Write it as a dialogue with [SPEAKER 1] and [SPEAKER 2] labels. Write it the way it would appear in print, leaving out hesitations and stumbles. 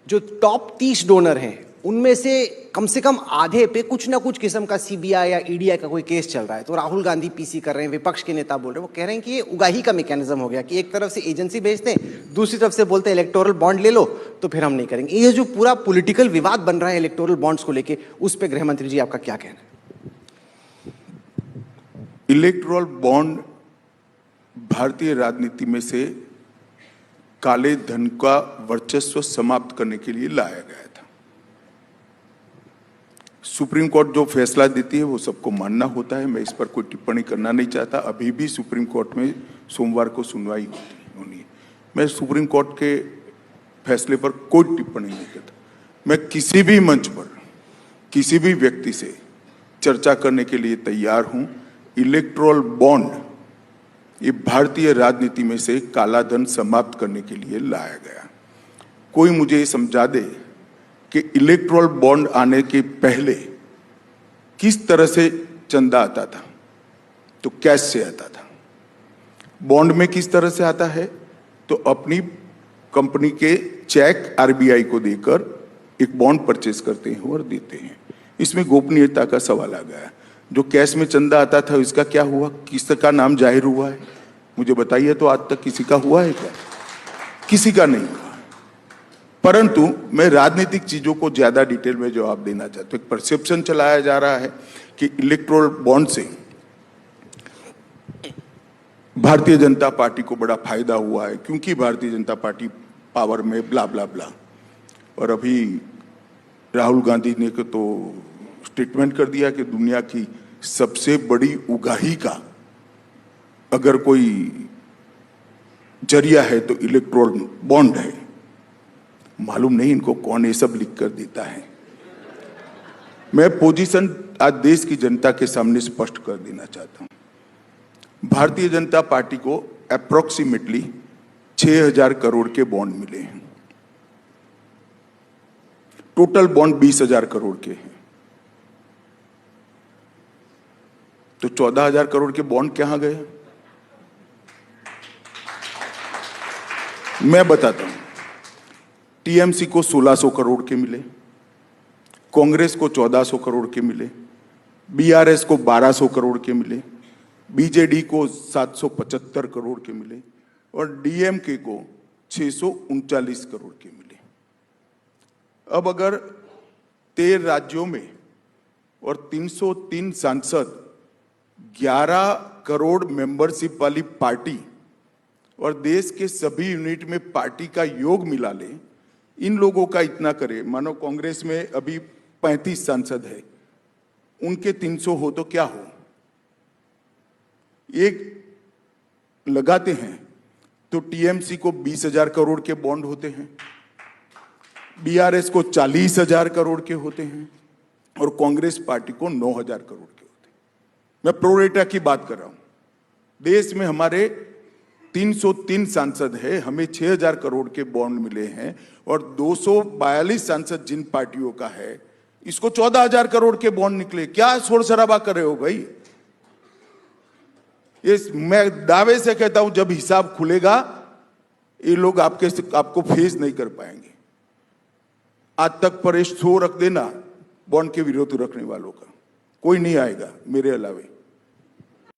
[SPEAKER 1] जो top 30 donor हैं उनमें से कम आधे पे कुछ ना कुछ किस्म का सीबीआई या ईडीआई का कोई केस चल रहा है। तो राहुल गांधी पीसी कर रहे हैं, विपक्ष के नेता बोल रहे हैं, वो कह रहे हैं कि ये उगाही का मैकेनिज्म हो गया कि एक तरफ से एजेंसी भेजते हैं, दूसरी तरफ से बोलते हैं इलेक्टोरल बॉन्ड ले लो, तो फिर हम नहीं करेंगे। ये जो पूरा पॉलिटिकल विवाद बन रहा है इलेक्टोरल बॉन्ड्स को लेके, उस पर गृह मंत्री जी आपका क्या कहना है?
[SPEAKER 2] इलेक्टोरल बॉन्ड भारतीय राजनीति में से काले धन का वर्चस्व समाप्त करने के लिए लाया गया था। सुप्रीम कोर्ट जो फैसला देती है वो सबको मानना होता है। मैं इस पर कोई टिप्पणी करना नहीं चाहता। अभी भी सुप्रीम कोर्ट में सोमवार को सुनवाई होनी है। मैं सुप्रीम कोर्ट के फैसले पर कोई टिप्पणी नहीं करता। मैं किसी भी मंच पर किसी भी व्यक्ति से चर्चा करने के लिए तैयार हूं। इलेक्टोरल बॉन्ड ये भारतीय राजनीति में से काला धन समाप्त करने के लिए लाया गया। कोई मुझे ये समझा दे कि इलेक्टोरल बॉन्ड आने के पहले किस तरह से चंदा आता था, तो कैश से आता था। बॉन्ड में किस तरह से आता है, तो अपनी कंपनी के चेक आरबीआई को देकर एक बॉन्ड परचेज करते हैं और देते हैं। इसमें गोपनीयता का सवाल आ गया। जो कैश में चंदा आता था इसका क्या हुआ, किसका नाम जाहिर हुआ है, मुझे बताइए। तो आज तक किसी का हुआ है क्या? किसी का नहीं हुआ। परंतु मैं राजनीतिक चीजों को ज्यादा डिटेल में जवाब देना चाहता हूं। एक परसेप्शन चलाया जा रहा है कि इलेक्टोरल बॉन्ड से भारतीय जनता पार्टी को बड़ा फायदा हुआ है क्योंकि भारतीय जनता पार्टी पावर में ब्ला ब्ला ब्ला। और अभी राहुल गांधी ने तो स्टेटमेंट कर दिया कि दुनिया की सबसे बड़ी उगाही का अगर कोई जरिया है तो इलेक्टोरल बॉन्ड है। मालूम नहीं इनको कौन ये सब लिख कर देता है। मैं पोजीशन आज देश की जनता के सामने स्पष्ट कर देना चाहता हूं। भारतीय जनता पार्टी को अप्रोक्सीमेटली 6,000 करोड़ के बॉन्ड मिले हैं। टोटल बॉन्ड 20,000 करोड़ के हैं। तो 14,000 करोड़ के बॉन्ड कहां गए? मैं बताता हूं। टीएमसी को 1,600 करोड़ के मिले, कांग्रेस को 1,400 करोड़ के मिले, बीआरएस को 1,200 करोड़ के मिले, बीजेडी को 775 करोड़ के मिले और डीएमके को 639 करोड़ के मिले। अब अगर 13 राज्यों में और 303 सांसद, 11 करोड़ मेंबरशिप वाली पार्टी और देश के सभी यूनिट में पार्टी का योग मिला ले, इन लोगों का इतना करे। मानो कांग्रेस में अभी 35 सांसद है, उनके 300 हो तो क्या हो? एक लगाते हैं तो टीएमसी को 20,000 करोड़ के बॉन्ड होते हैं, बीआरएस को 40,000 करोड़ के होते हैं और कांग्रेस पार्टी को 9,000 करोड़ के होते हैं। मैं प्रोरेटा की बात कर रहा हूं। देश में हमारे 303 सांसद है, हमें 6,000 करोड़ के बॉन्ड मिले हैं और 242 सांसद जिन पार्टियों का है, इसको 14,000 करोड़ के बॉन्ड निकले। क्या शोर शराबा कर रहे हो भाई? ये मैं दावे से कहता हूं, जब हिसाब खुलेगा ये लोग आपको फेस नहीं कर पाएंगे। आज तक पर शो रख देना बॉन्ड के विरोध रखने वालों का, कोई नहीं आएगा मेरे अलावे।